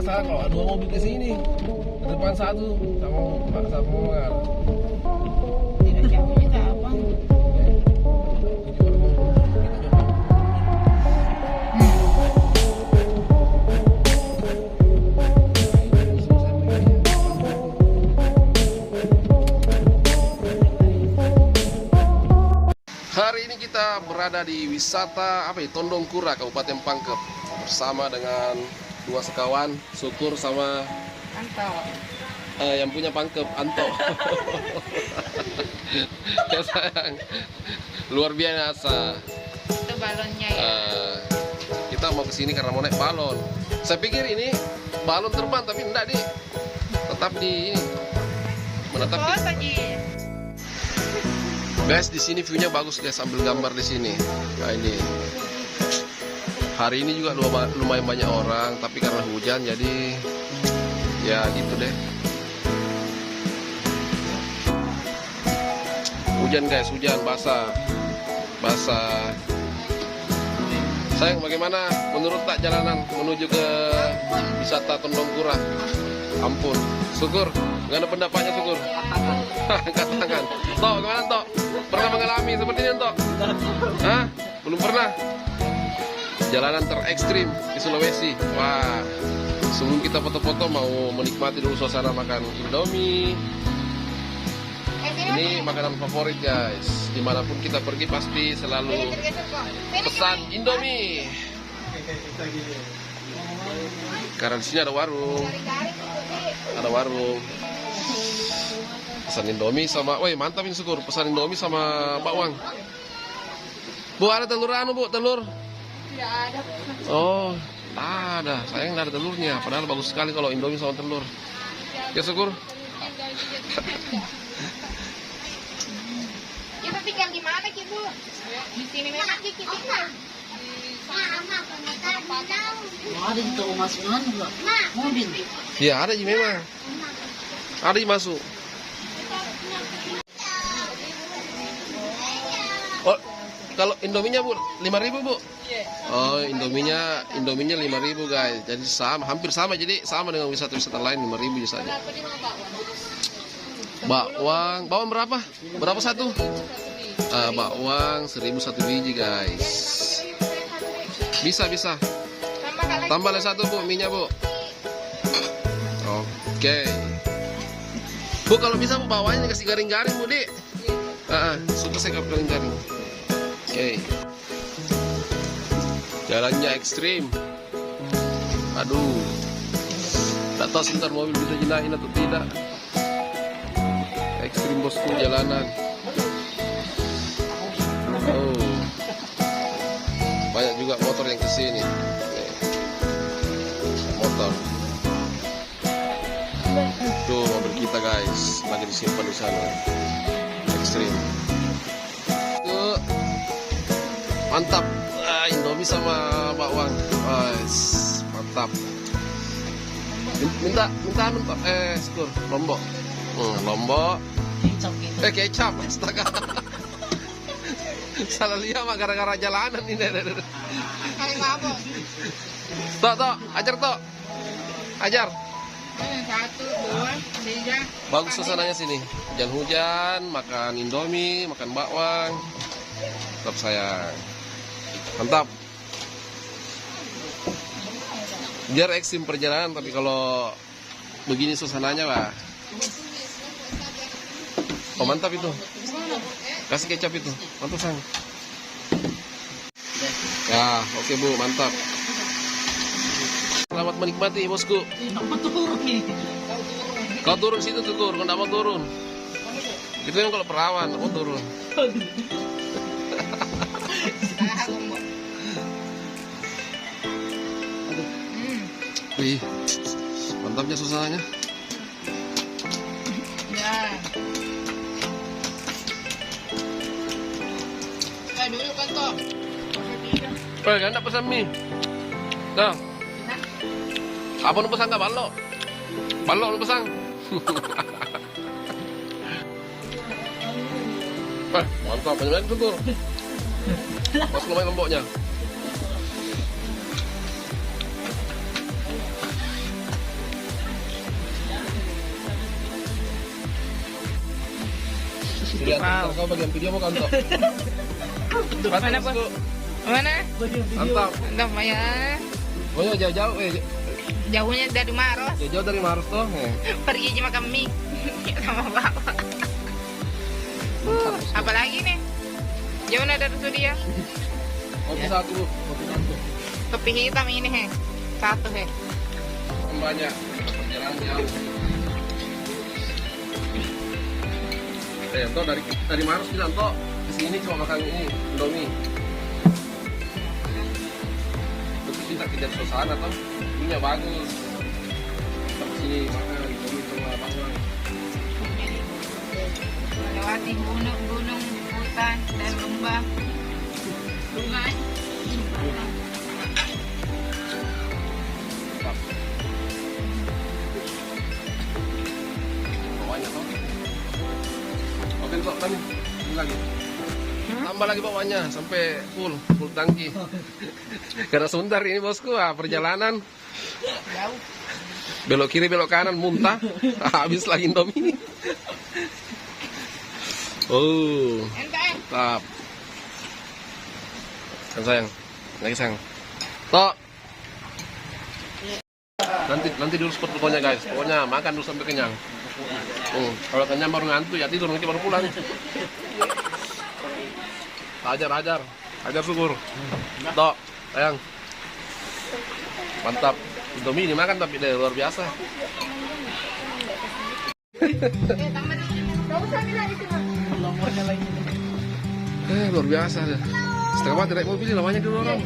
masalah kalau dua mobil ke sini, depan satu sama Pak sama Mangar. Tidak jauh juga abang. Hari ini kita berada di wisata Tondong Kura, Kabupaten Pangkep, bersama dengan dua sekawan, Syukur sama Anto. yang punya Pangkep, Anto. Ya sayang, luar biasa. Itu balonnya ya. Kita mau kesini karena mau naik balon. Saya pikir ini balon terbang, tapi enggak di, tetap di ini, menetap di. Foto Ji. Guys, di sini view-nya bagus guys, sambil gambar di sini. Nah ini. Hari ini juga lumayan banyak orang, tapi karena hujan jadi ya gitu deh. Hujan guys, hujan basah. Basah. Sayang, bagaimana menurut tak jalanan menuju ke wisata Tondong Kura? Ampun. Syukur, nggak ada pendapatnya Syukur. Angkat tangan. Tok, gimana Tok? Pernah mengalami seperti ini Tok? Hah? Belum pernah? Jalanan terekstrim di Sulawesi. Wah. Sebelum kita foto-foto mau menikmati dulu suasana makan Indomie. Ini makanan favorit guys. Dimanapun kita pergi pasti selalu pesan Indomie. Karena di sini ada warung. Ada warung. Pesan Indomie sama, woi mantap ini Syukur. Pesan Indomie sama bakwan. Bu, ada telur anu Bu, telur? Tidak ada. Oh, ada. Sayang nggak ada telurnya. Padahal bagus sekali kalau Indomie sama telur. Ya Syukur. Kita tinggal di mana Ki Bu? Di sini memang Ki tinggal. Ada di toko masukan juga mobil. Ya ada memang. Ada masuk. Oh, kalau Indominya Bu, 5.000 Bu. Oh, Indominya 5.000 guys. Jadi sama, hampir sama. Jadi sama dengan wisata-wisata lain 5.000 saja. Bawang berapa? Berapa satu? Bawang 1.000 satu biji guys. Bisa. Tambah lagi satu Bu, minyak Bu. Oke. Bu, kalau bisa Bu bawahnya dikasih garing-garing Bu, Dik. Suka saya garing-garing. Oke. Jalannya ekstrim. Aduh. Tak tahu sebentar mobil bisa jenain atau tidak. Ekstrim bosku jalanan. Oh. Banyak juga motor yang kesini. Motor. Tuh mobil kita guys, lagi disimpan di sana. Ekstrim. Tuh. Mantap. Indomie sama bakwan. Mantap. Minta anu Syukur, lombok. Lombok. Kecap, astaga. Salah lihat mah gara-gara jalanan ini. Kali mabok. Tok, ajar Tok. Ajar. 1, 2, 3. Bagus suasananya sini. Hujan-hujan, makan Indomie, makan bakwan. Tetap sayang. Mantap. Biar ekstrim perjalanan, tapi kalau begini suasananya lah. Oh mantap itu. Kasih kecap itu. Mantap sang. Ya, oke Bu, mantap. Selamat menikmati bosku. Kau turun situ Syukur, kau nggak mau turun. Itu yang kalau perawan, mau turun. Wih, mantapnya suasananya. Ya. Dulu kan Tok. Anda pesan mie. Nah. Apa lu pesan nggak balok? Balok lu pesan. Mantap, banyak Syukur. Pas lumayan lemboknya. Lihat, Wow. kau bagian video mau kan Tok? Mana bos? Mana? Mantap. Mantap ya. Oh ya jauh-jauh, Jauhnya dari Maros. jauh dari Maros tuh. Pergi aja makan mie sama bapak. Apalagi nih? Jauh dari studio. Kopi satu, kopi satu. Kopi hitam ini he. Satu he. Banyak perjalanan jauh. Tok dari Maros bilang Tok ke sini cuma makan ini Indomie. Tapi kita kejar suasana Tok, punya bagus. Ke sini makan Indomie sama bawang. Melewati gunung-gunung, hutan dan lembah. Sungai. Mantap. Bawahnya Tok. Oke Tok, tanya. Ini lagi. Tambah lagi bawahnya sampai full tangki. Karena sebentar ini bosku, perjalanan Jauh. belok kiri belok kanan muntah. Habis lagi Indomie. Oh, Entah. mantap. Kan sayang, lagi sayang. Tok. Nanti dulu spot pokoknya guys. Pokoknya makan dulu sampai kenyang. Kalau kenyang baru ngantuk ya tidur nanti baru pulang. Ajar syukur. Tok, sayang. Mantap. Indomie ini makan tapi dari luar biasa. Luar biasa. Setengah mati naik mobil namanya dulu orang.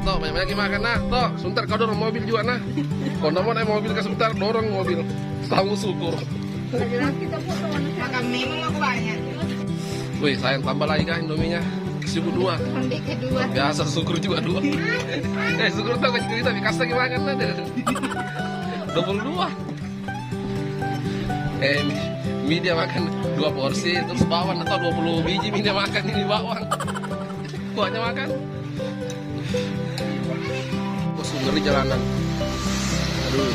Tok, banyak-banyak makan nah. Tok, sebentar kau dorong mobil juga nah. Kau mau naik mobil ke sebentar dorong mobil. Tahu syukur. Makan mie mau banyak. Wih, sayang tambah lagi kan Indominya. Syukur 2. Sampai kedua. Biasa syukur juga 2. Syukur tau kan cerita Pikas lagi makan nah. 22. Mie dia makan 2 porsi terus bawang atau 20 biji mie dia makan ini bawang. Banyak makan. Kok ngeri jalanan. Aduh.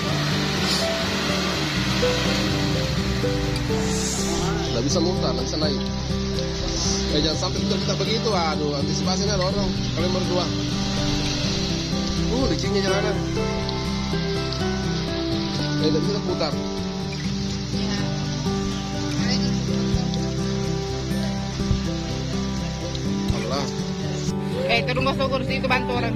Nggak bisa muntah, nggak bisa naik. Jangan sampai kita begitu, aduh, antisipasinya dorong. Kalian berdua. Liciknya jalanan. Nggak bisa putar. Allah. Itu rumah syukur sih itu bantu orang.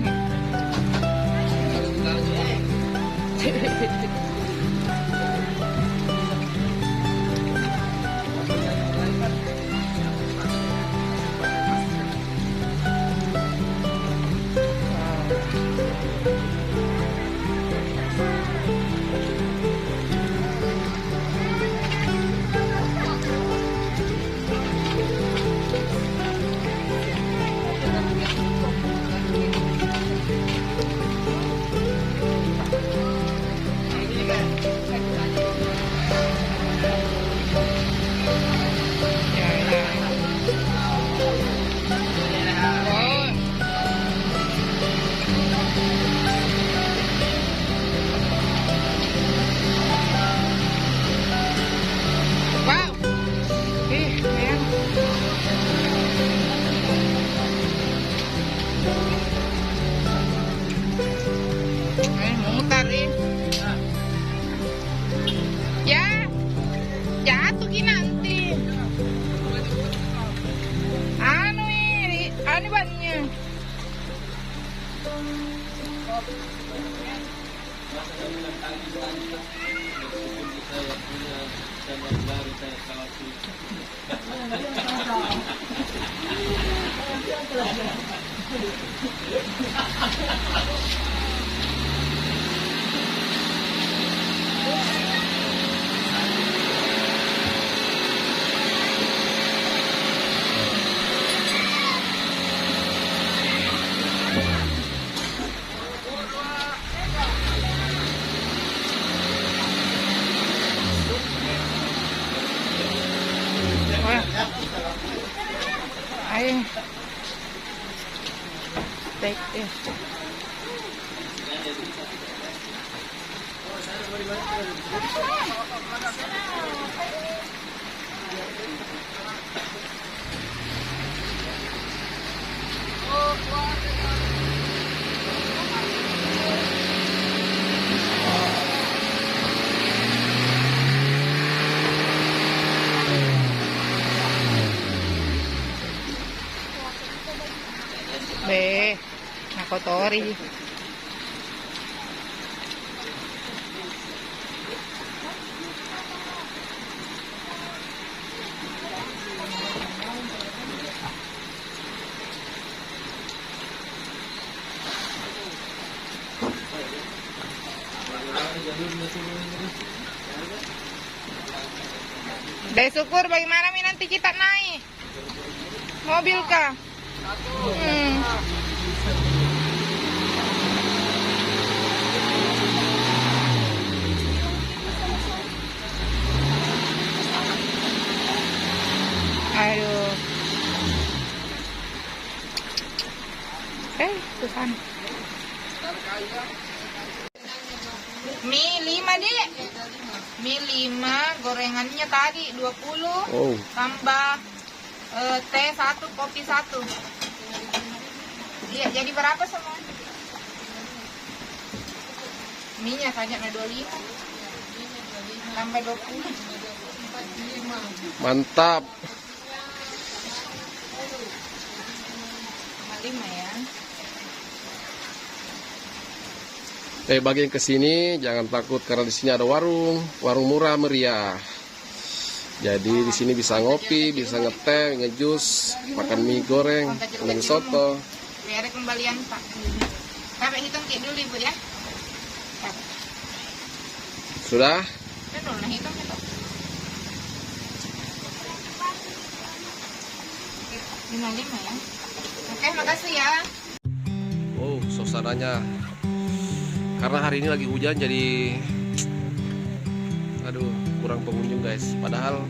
Ayo. Take this. Be, nakotori. Deh syukur, bagaimana Mi nanti kita naik? Mobil kah? Aduh. Tuhan. Mie 5 Dik. Mie 5, gorengannya tadi 20. Oh. Tambah teh 1, kopi 1. Iya, jadi berapa semua? Mie-nya saja 25. Tambah 20. Mantap. 5 ya. Bagi yang kesini jangan takut karena di sini ada warung murah meriah. Jadi di sini bisa ngopi, bisa ngeteh, ngejus, makan mie goreng, mie soto. Biar kembalian Pak. Sampai hitung kayak dulu Ibu ya. Sudah? Betul, nah hitung itu. 55 ya. Oke, makasih ya. Oh, suasananya. Karena hari ini lagi hujan jadi aduh, kurang pengunjung guys. Padahal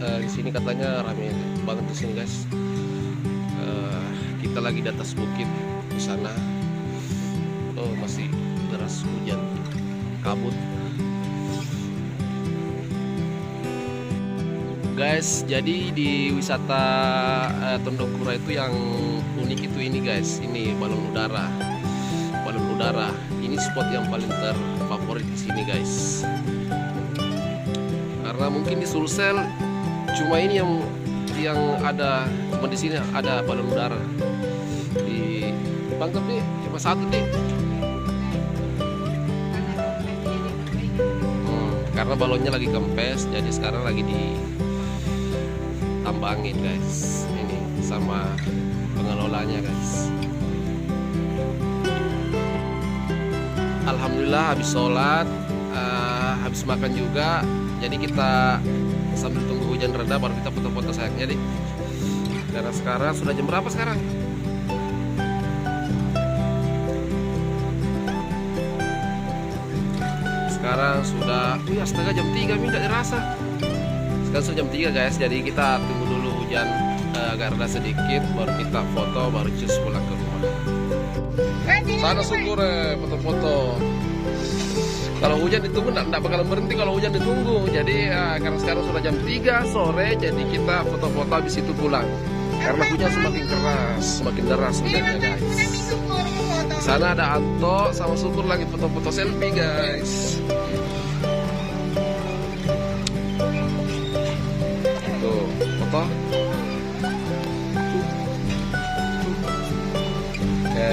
di sini katanya ramai banget di sini guys. Kita lagi di atas bukit di sana. Oh, masih deras hujan, kabut. Guys, jadi di wisata Tondokura itu yang unik itu ini guys, ini balon udara. Balon udara. Ini spot yang paling terfavorit di sini guys. Karena mungkin di Sulsel cuma ini yang ada, cuma di sini ada balon udara. Di Bangkep nih cuma satu nih. Karena balonnya lagi kempes, jadi sekarang lagi ditambangin guys. Ini sama pengelolanya guys. Alhamdulillah habis sholat, habis makan juga. Jadi kita sambil tunggu hujan reda baru kita foto-foto sayangnya deh. Karena sekarang sudah jam berapa sekarang? Sekarang sudah setengah jam 3 minta dirasa. Sekarang sudah jam 3 guys. Jadi kita tunggu dulu hujan agak reda sedikit, baru kita foto, baru cus pulang ke rumah. Sana syukur foto-foto. Kalau hujan ditunggu enggak bakalan berhenti kalau hujan ditunggu. Jadi karena sekarang sudah jam 3 sore, jadi kita foto-foto habis itu pulang. Karena hujan semakin keras, semakin deras hujannya guys. Sana ada Anto sama Syukur lagi foto-foto selfie guys. Tuh, foto. Oke.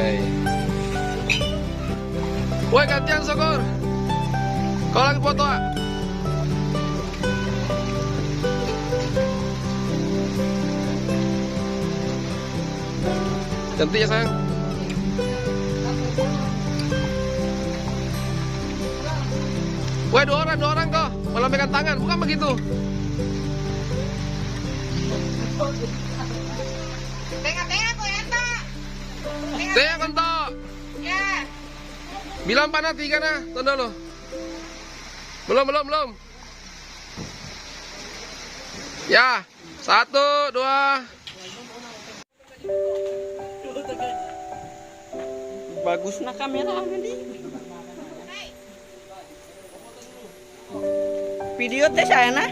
Woi gantian Syukur. Kau lagi foto ah? Cantik ya sayang. Woi dua orang kok melambaikan tangan, bukan begitu? Tengah-tengah kok ya tak? Tengah kan toh? Ya. Bilang panah 3 nah, tanda lo. Belum. Ya, 1, 2. Bagus na kamera nih. video teh saya nah.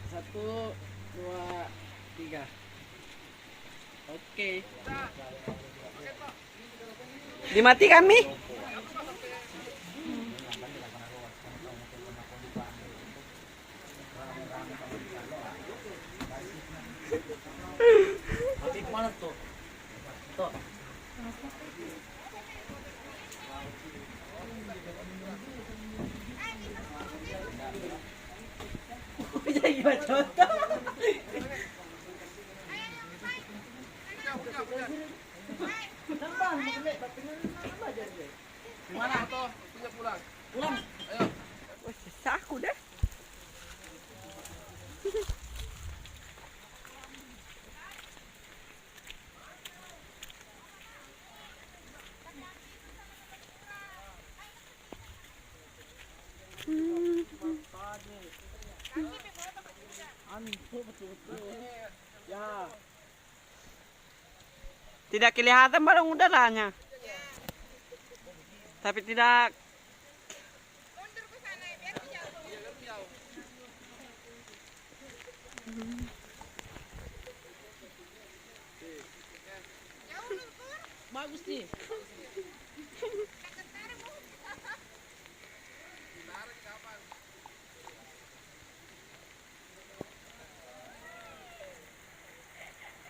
Satu, dua, tiga. Oke. Dimatikan Mi? Mati kemana tuh? Tuh. Jadi contoh. Gimana tuh? Punya pulang. Pulang. Ayo. Wah, susah aku deh. Ya. Tidak kelihatan balon udaranya. Tapi tidak. Bagus nih.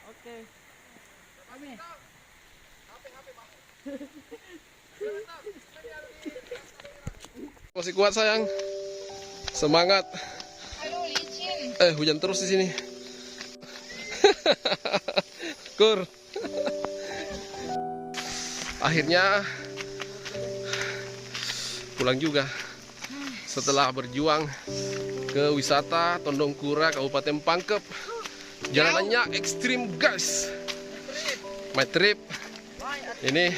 Oke. Masih kuat sayang. Semangat. Aduh, licin. Hujan terus di sini. Kur. Akhirnya pulang juga. Setelah berjuang ke wisata Tondong Kura Kabupaten Pangkep. Jalanannya ekstrim guys. My trip. Ini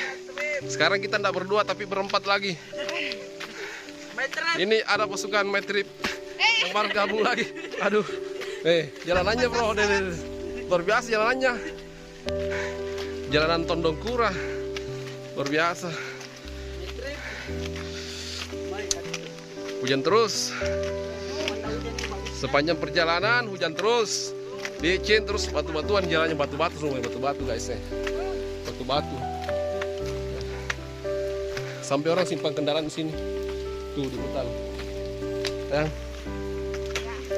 sekarang kita tidak berdua tapi berempat lagi. Ini ada pasukan My Trip yang baru gabung lagi. Aduh, jalanannya bro, luar biasa jalanannya. Jalanan Tondong Kura, luar biasa. Hujan terus. Sepanjang perjalanan hujan terus. Licin terus, batu-batuan jalannya, batu-batu semua, batu-batu guys ya. Batu-batu. Sampai orang simpang kendaraan di sini. Tuh di hutan. Ya.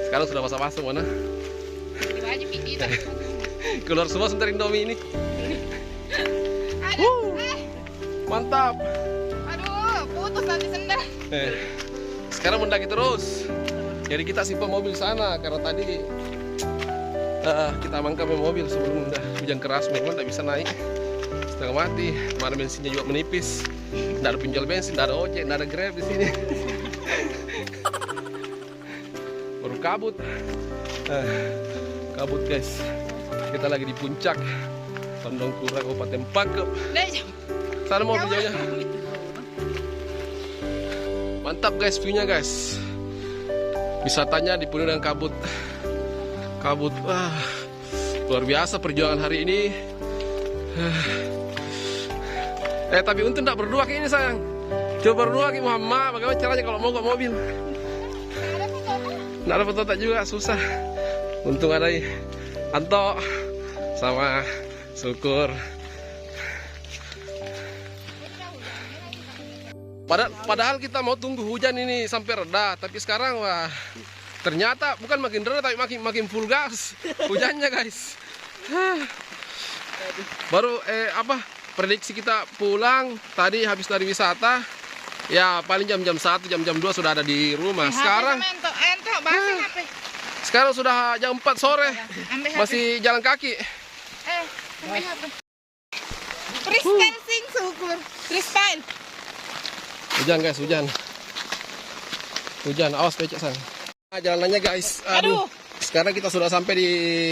Sekarang sudah basah-basah mana? Tiba aja pikir. Keluar semua sebentar Indomie ini. Mantap. Aduh, putus nanti sendal. Sekarang mendaki terus. Jadi kita simpan mobil sana karena tadi kita amankan mobil sebelum hujan keras, memang tidak bisa naik. Setengah mati, mana bensinnya juga menipis. Tidak ada penjual bensin, tidak ada ojek, tidak ada grab di sini. Baru kabut. Kabut guys. Kita lagi di puncak Tondongkura, Kabupaten Pangkep. Sana mobil jauhnya. Mantap guys, view-nya guys. Wisatanya dipenuhi dengan kabut. Kabut, wah, luar biasa perjuangan hari ini. Tapi untung tidak berdua kayak ini sayang. Coba berdua kayak Muhammad, bagaimana caranya kalau mogok mobil? Tidak ada foto juga, susah. Untung ada Anto sama Syukur. Padahal kita mau tunggu hujan ini sampai reda, tapi sekarang wah, ternyata bukan makin reda tapi makin full gas hujannya guys. Baru prediksi kita pulang tadi habis dari wisata ya paling jam-jam 1, jam-jam 2 sudah ada di rumah. Sekarang sudah jam 4 sore masih jalan kaki. Freestyle sing Syukur. Freestyle. Hujan guys, hujan. Hujan, awas becek sang. Jalanannya guys. Aduh. Sekarang kita sudah sampai di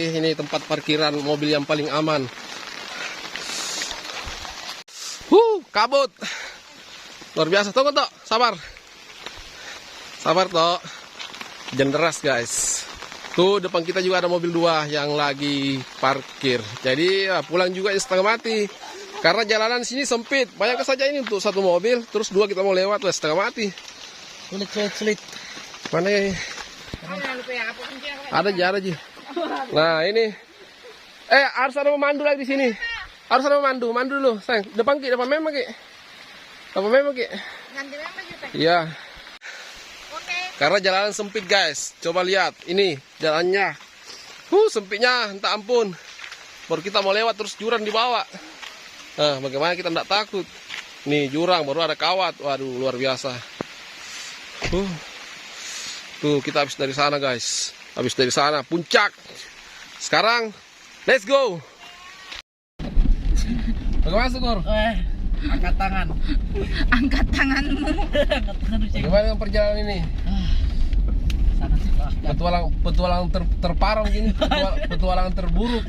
ini tempat parkiran mobil yang paling aman. Kabut. Luar biasa. Tunggu Tok, sabar. Sabar Tok. Hujan deras guys. Tuh depan kita juga ada mobil 2 yang lagi parkir. Jadi pulang juga setengah mati. Karena jalanan sini sempit. Bayangkan saja ini untuk satu mobil, terus 2 kita mau lewat, setengah mati. Sulit. Mana ini? Ada aja. Nah ini. Harus ada pemandu lagi di sini. Harus ada pemandu. Mandu dulu, sayang. Depan memang Ki. Depan memang Ki. Ganti memang juga. Iya. Oke. Karena jalanan sempit guys. Coba lihat, ini jalannya. Sempitnya, entah ampun. Baru kita mau lewat terus jurang di bawah. Nah, bagaimana kita tidak takut? Nih jurang, baru ada kawat. Waduh, luar biasa. Tuh, kita habis dari sana guys. Habis dari sana, puncak. Sekarang, let's go. Bagaimana Syukur? Angkat tangan. Angkat tanganmu. Bagaimana dengan perjalanan ini? Petualang terparah gini, petualangan terburuk,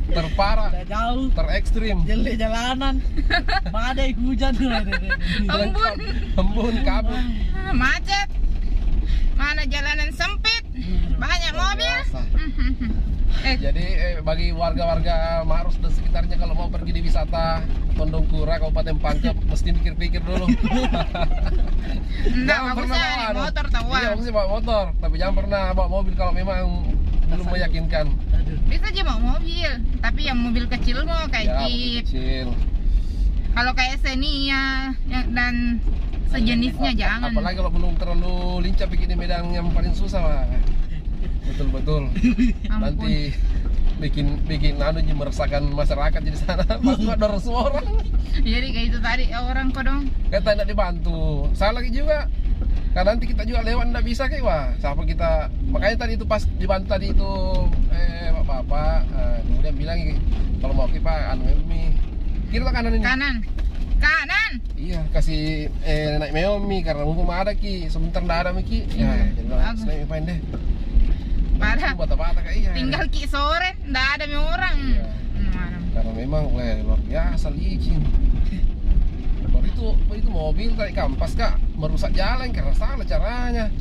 terparah, Jauh, terekstrim, jelek jalanan, badai hujan, embun, kabut, macet, mana jalanan sempit, banyak mobil. Jadi bagi warga-warga Maros dan sekitarnya kalau mau pergi di wisata Tondongkura Kabupaten Pangkep mesti pikir-pikir dulu. Enggak, bagusnya naik motor tahu. Iya, bagusnya bawa motor, tapi jangan pernah bawa mobil kalau memang belum meyakinkan. Bisa aja bawa mobil, tapi yang mobil kecil mau kayak Jeep. Kecil. Kalau kayak Xenia dan sejenisnya jangan. Apalagi kalau belum terlalu lincah bikin di medan yang paling susah mah. Betul. Nanti bikin meresahkan masyarakat di sana. Masuk dorong semua orang. Jadi kayak itu tadi orang kok dong. Kita tidak dibantu. Salah lagi juga. Karena nanti kita juga lewat tidak bisa kayak wah. Siapa kita? Makanya tadi itu pas dibantu tadi itu bapak kemudian bilang kalau mau ke Pak Meomi. Kira kanan ini. Kanan. Iya, kasih naik Meomi karena mumpung ada Ki. Sebentar tidak ada Ki. Ya, jadi naik main deh. Parah. Bata-bata kayak iya. Tinggal Ki sore, nggak ada orang. Iya. Karena memang luar biasa licin. Itu mobil tarik kampas Kak, merusak jalan karena salah caranya.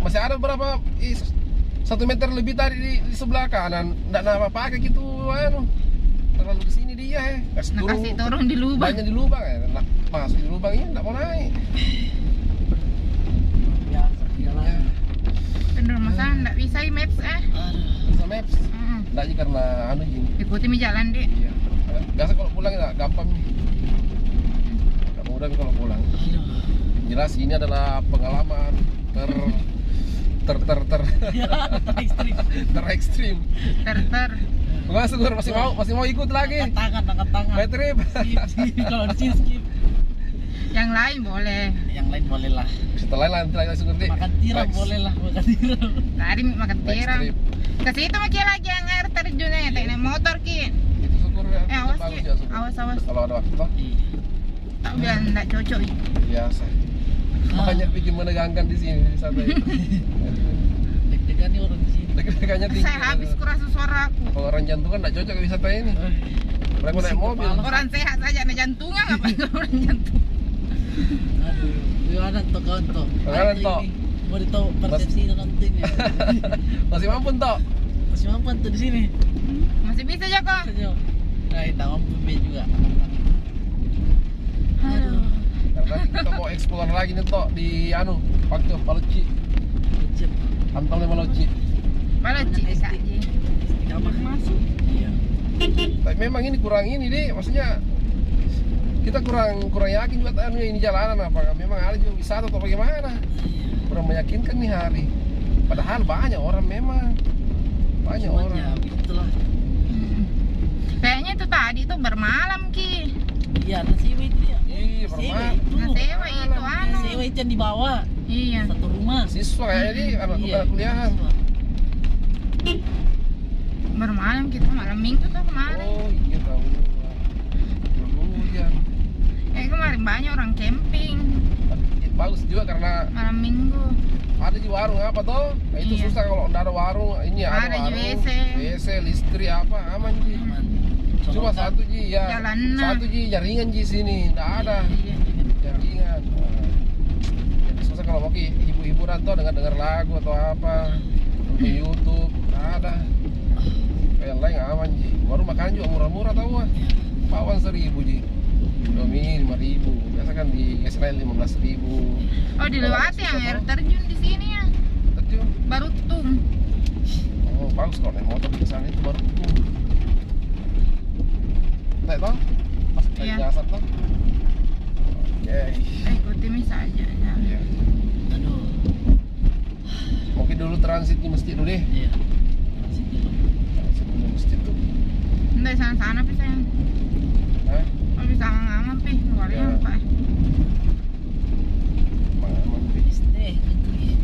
Masih ada berapa 1 meter lebih tadi di sebelah kanan. Nggak apa-apa kayak gitu terlalu kesini dia kasih turun di lubang. Banyak di lubang masuk di lubang ini nggak mau naik. Bener masa nggak bisa maps Bisa maps. Nggak aja karena ikuti jalan deh. Iya. Biasa kalau pulang nggak gampang nih. Nggak mudah kalau pulang. Jelas ini adalah pengalaman terekstrim. Gimana Sugur? Masih mau ikut lagi? Angkat tangan. Bad trip. Skip. Kalau di sini skip. Yang lain boleh. Yang lain boleh lah. Setelah nanti lagi Sugur deh. Makan tiram boleh lah, makan tiram. Tadi makan tiram. trip. Ke situ mah Ki lagi yang air terjunnya, naik motor Ki. Itu Sugur ya. Awas Bagus Ki. ya Sugur. Awas. Kalau ada waktu toh. Tak bilang enggak cocok. Biasa. Makanya bikin menegangkan di sini wisata ini. Deg-degan nih orang di sini. Deg-degannya tinggi. Saya habis kurasa suara aku. Kalau orang jantungan nggak cocok ke wisata ini. Mereka naik mobil. Orang sehat saja ada jantungan ngapain orang jantung. Aduh, gimana tuh kawan tuh? Gimana, Tok? Mau ditahu persepsi nontonnya. Masih mampu toh? Masih mampu tuh di sini. Masih bisa ya kok. Nah, kita mampu B juga. Aduh. Karena nanti kita mau explore lagi nih toh di Pakai Paloci. Kecil. Antong Paloci. Malah cik saja. Kamar masuk. Iya. Tapi memang ini kurang ini deh, maksudnya kita kurang yakin buat ini jalanan apakah memang ada juga wisata atau bagaimana. Kurang meyakinkan nih hari. Padahal banyak orang memang. Banyak orang. Ya, begitulah. Kayaknya itu tadi tuh bermalam Ki. Iya, ada sewa itu ya. Iya, bermalam. Nah sewa itu Sewa itu yang di bawah. Iya. Satu rumah. Siswa kayaknya nih anak kuliahan. Bermalam kita malam minggu tuh kemarin. Oh iya tahu. Hujan. Kemarin banyak orang camping Bagus juga karena malam minggu. ada di warung apa toh? Nah, itu Iya. susah kalau nggak ada warung. Ini ada Ada warung. WC. WC, listrik apa aman ji. Cuma satu ji ya. Jalanan. Satu ji jaringan ji sini, nggak ada Iya. jaringan. Jadi susah kalau mau hiburan toh dengar lagu atau apa, nonton YouTube, nggak ada. Kayak lain aman ji. Baru makanan juga murah-murah tahu ah. Bawang 1.000 ji. Domi 5.000. Biasa kan di Israel 15.000. Oh dilewati yang air terjun di sini ya. Terjun. Baru tung. Oh bagus kalau naik motor ke sana itu baru tuh. Naik toh? Pas lagi Iya. nyasar toh? Oke. Ikuti saja. Ya. Iya. Aduh. Mungkin dulu transit di masjid dulu deh. Iya. Masih dulu. Transit dulu masjid tuh. Enggak sana-sana pi sayang. Hah? Oh bisa ngama pi. Luarnya Iya. apa? Emang Stay gitu ya.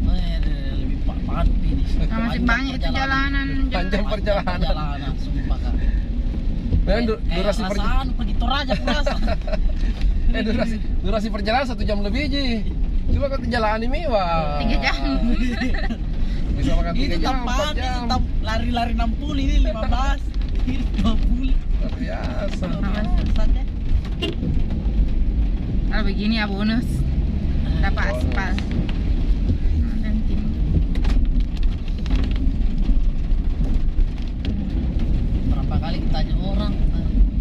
Oh ya, lebih padat ini. Nah, masih banyak itu jalanan. Panjang perjalanan. Perjalanan, sumpah Kak. Memang durasi perjalanan perjalanan. pergi Toraja kurasa. Durasi perjalanan 1 jam lebih ji. Coba kalau jalan ini wah. 3 jam. Bisa makan 3 Itu jam, 4 tempat jam. lari-lari 60 ini 15. Ini 20. Luar biasa. Saja. Kalau begini ya bonus. Dapat Bonus. aspal. Nanti. Berapa kali tanya orang.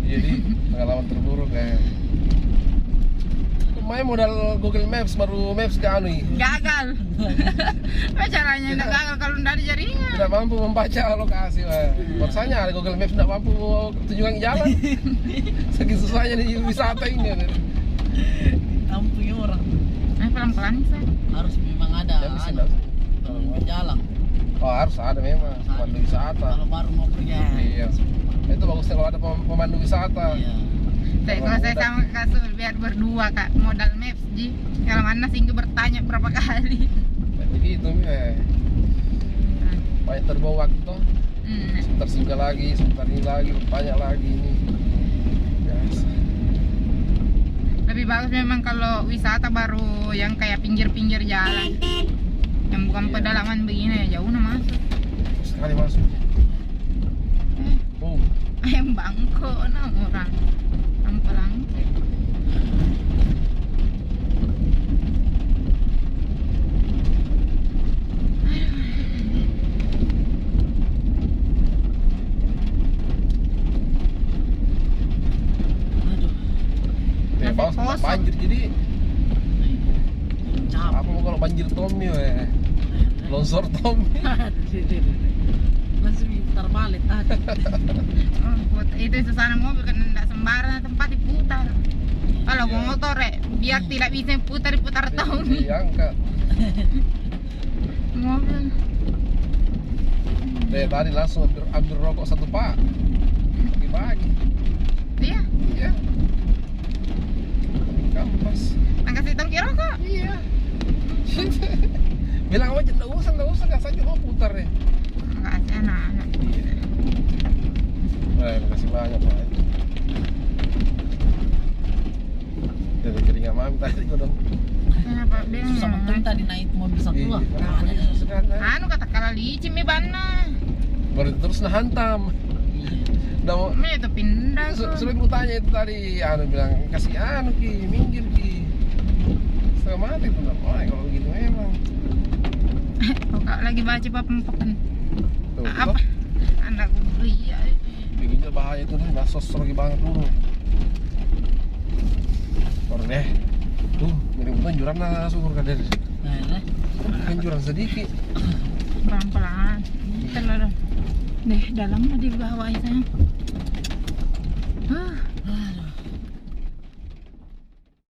Jadi pengalaman terburuk kayak. Main modal Google Maps baru Maps ke anu. Gagal. Apa caranya enggak gagal kalau enggak ada jaringan? Tidak mampu membaca lokasi. Rasanya ada Google Maps tidak mampu tunjukkan jalan. Saking susahnya nih wisata ini. Kampungnya orang. Pelan-pelan saya. Harus memang ada. Ya, bisa enggak? Jalan. Oh harus ada memang pemandu wisata. Kalau baru mau pergi. Iya. Itu bagusnya kalau ada pemandu wisata. Iya. Kalau saya sama Kak Sul biar berdua Kak modal maps ji. Kalau mana Singgu bertanya berapa kali. Jadi itu banyak terbawa waktu toh. Sebentar singgah lagi, sebentar ini lagi, banyak lagi ini. Biasa. Lebih bagus memang kalau wisata baru yang kayak pinggir-pinggir jalan. Yang bukan Iya. pedalaman begini ya jauh nah masuk. Sekali masuk. Oh, Ayam bangko nah orang. Langke. ya bawah Masih kosong. banjir jadi Capek. apa mau kalau banjir Tommy longsor Tommy. Langsung putar balik tadi. Itu susana mobil kan enggak sembarang tempat diputar. Kalau Iya. motor biar tidak bisa putar tahun. Diangkat. Mobil. Tadi langsung ambil rokok satu pak. Bagi-bagi. Iya. Iya. Kampas. Kasih tangki rokok. Iya. Bilang aja enggak usah gas aja mau putar deh. Kasih anak-anak. Iya. Baik, makasih banyak Pak. Dari keringat mami tadi gua dong. Kenapa bilang? Susah betul tadi naik mobil satu Iya, lah. kenapa dia susah sekali? Anu kata kala licin mi bana. Baru terus nah hantam. Udah mau Mi itu pindah. sudah gua tanya itu tadi, anu bilang kasih anu ki, minggir ki. Setengah mati tuh, oh kalau begitu memang. Kok Kak lagi baca pempekan. Tuh, Apa? Anak iya. begini bahaya tuh nih, basos lagi banget dulu. Baru deh. Tuh, mirip-mirip jurang lah syukur kader. Nah, Kan jurang sedikit. Pelan-pelan. Terlalu. Deh, dalam di bawah itu.